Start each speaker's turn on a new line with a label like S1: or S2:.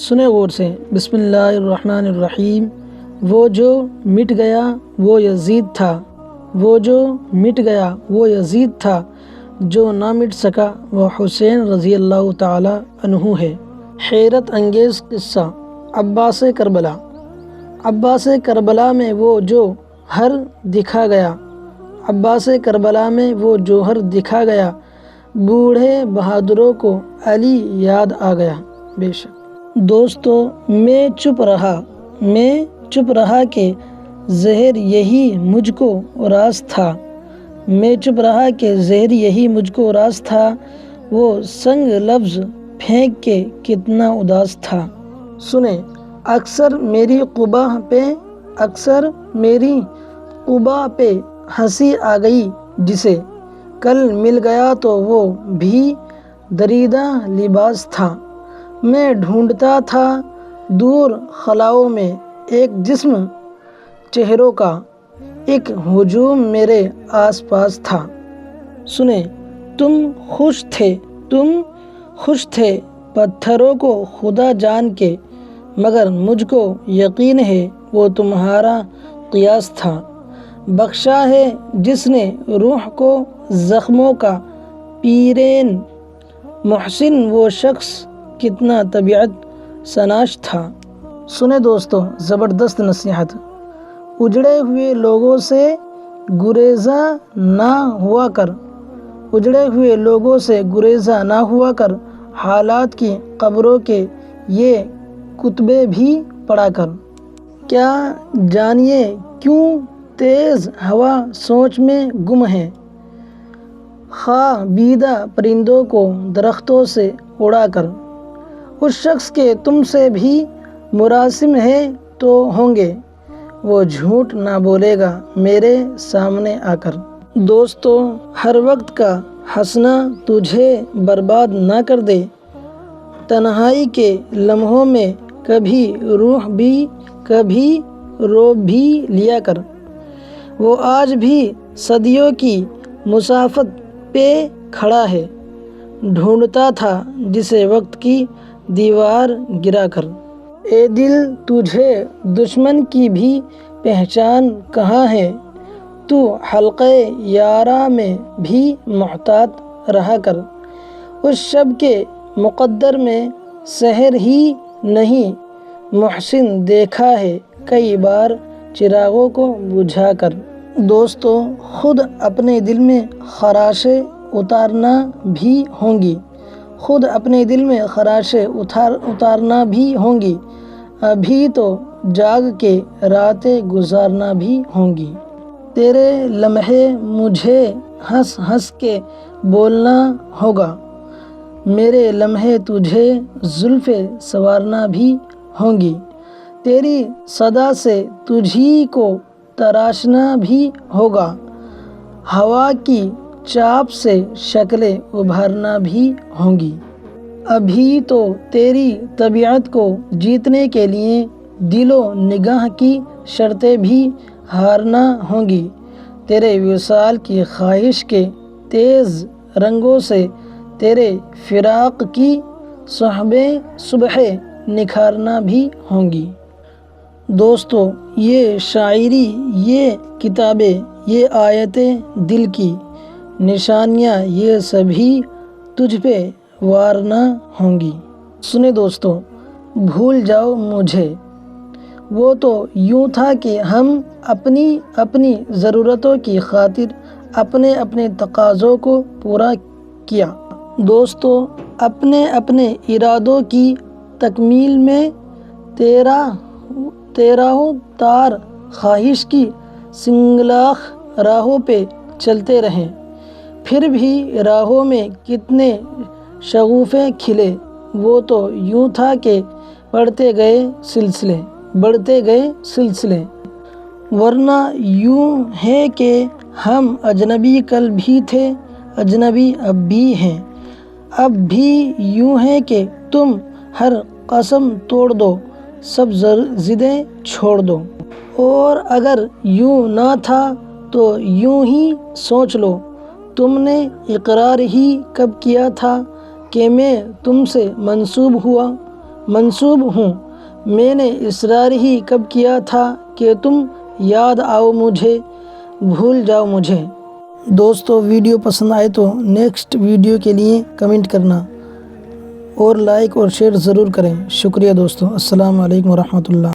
S1: سنیں غور سے۔ بسم اللہ الرحمن الرحیم۔ وہ جو مٹ گیا وہ یزید تھا، وہ جو مٹ گیا وہ یزید تھا، جو نہ مٹ سکا وہ حسین رضی اللہ تعالی عنہ ہے۔ حیرت انگیز قصہ عباس کربلا۔ عباس کربلا میں وہ جوہر دکھا گیا، عباس کربلا میں وہ جوہر دکھا گیا، بوڑھے بہادروں کو علی یاد آ گیا۔ بے شک دوستو، میں چپ رہا کہ زہر یہی مجھ کو راز تھا، میں چپ رہا کہ زہر یہی مجھ کو راز تھا، وہ سنگ لفظ پھینک کے کتنا اداس تھا۔ سنیں، اکثر میری قبا پہ ہنسی آ گئی جسے، کل مل گیا تو وہ بھی دریدہ لباس تھا، میں ڈھونڈتا تھا دور خلاؤں میں ایک جسم، چہروں کا ایک ہجوم میرے آس پاس تھا۔ سنیں، تم خوش تھے پتھروں کو خدا جان کے، مگر مجھ کو یقین ہے وہ تمہارا قیاس تھا۔ بخشا ہے جس نے روح کو زخموں کا پیرین، محسن وہ شخص کتنا طبیعت شناس تھا۔ سنیں دوستو، زبردست نصیحت۔ اجڑے ہوئے لوگوں سے گریزاں نہ ہوا کر، اجڑے ہوئے لوگوں سے گریزاں نہ ہوا کر، حالات کی قبروں کے یہ کتبے بھی پڑھا کر۔ کیا جانیے کیوں تیز ہوا سوچ میں گم ہے، خوابیدہ پرندوں کو درختوں سے اڑا کر، اس شخص کے تم سے بھی مراسم ہے تو ہوں گے، وہ جھوٹ نہ بولے گا میرے سامنے آ کر۔ دوستو، ہر وقت کا ہنسنا تجھے برباد نہ کر دے، تنہائی کے لمحوں میں کبھی رو بھی لیا کر، وہ آج بھی صدیوں کی مسافت پہ کھڑا ہے، ڈھونڈتا تھا جسے وقت کی دیوار گرا کر۔ اے دل تجھے دشمن کی بھی پہچان کہاں ہے، تو حلقہ یاراں میں بھی محتاط رہا کر، اس شب کے مقدر میں سحر ہی نہیں محسن دیکھا ہے کئی بار چراغوں کو بجھا کر۔ دوستو، خود اپنے دل میں خراشیں اتارنا بھی ہوں گی، خود اپنے دل میں خراشیں اتارنا بھی ہوں گی، ابھی تو جاگ کے راتیں گزارنا بھی ہوں گی۔ تیرے لمحے مجھے ہنس ہنس کے بولنا ہوگا، میرے لمحے تجھے زلفیں سنوارنا بھی ہوں گی، تیری صدا سے تجھی کو تراشنا بھی ہوگا، ہوا کی چاپ سے شکلیں ابھارنا بھی ہوں گی۔ ابھی تو تیری طبیعت کو جیتنے کے لیے دل و نگاہ کی شرطیں بھی ہارنا ہوں گی، تیرے وصال کی خواہش کے تیز رنگوں سے تیرے فراق کی صبحیں نکھارنا بھی ہوں گی۔ دوستو، یہ شاعری، یہ کتابیں، یہ آیتیں، دل کی نشانیاں، یہ سبھی تجھ پہ وارنا ہوں گی۔ سنیں دوستو، بھول جاؤ مجھے، وہ تو یوں تھا کہ ہم اپنی ضرورتوں کی خاطر اپنے تقاضوں کو پورا کیا۔ دوستو، اپنے ارادوں کی تکمیل میں تیراہوں تار خواہش کی سنگلاخ راہوں پہ چلتے رہے، پھر بھی راہوں میں کتنے شگوفے کھلے، وہ تو یوں تھا کہ بڑھتے گئے سلسلے، ورنہ یوں ہے کہ ہم اجنبی کل بھی تھے، اجنبی اب بھی ہیں، اب بھی یوں ہے کہ تم ہر قسم توڑ دو، سب ضدیں چھوڑ دو، اور اگر یوں نہ تھا تو یوں ہی سوچ لو، تم نے اقرار ہی کب کیا تھا کہ میں تم سے منسوب ہوا، منسوب ہوں۔ میں نے اصرار ہی کب کیا تھا کہ تم یاد آؤ مجھے، بھول جاؤ مجھے۔ دوستو ویڈیو پسند آئے تو نیکسٹ ویڈیو کے لیے کمنٹ کرنا اور لائک اور شیئر ضرور کریں۔ شکریہ دوستو، السلام علیکم ورحمۃ اللہ۔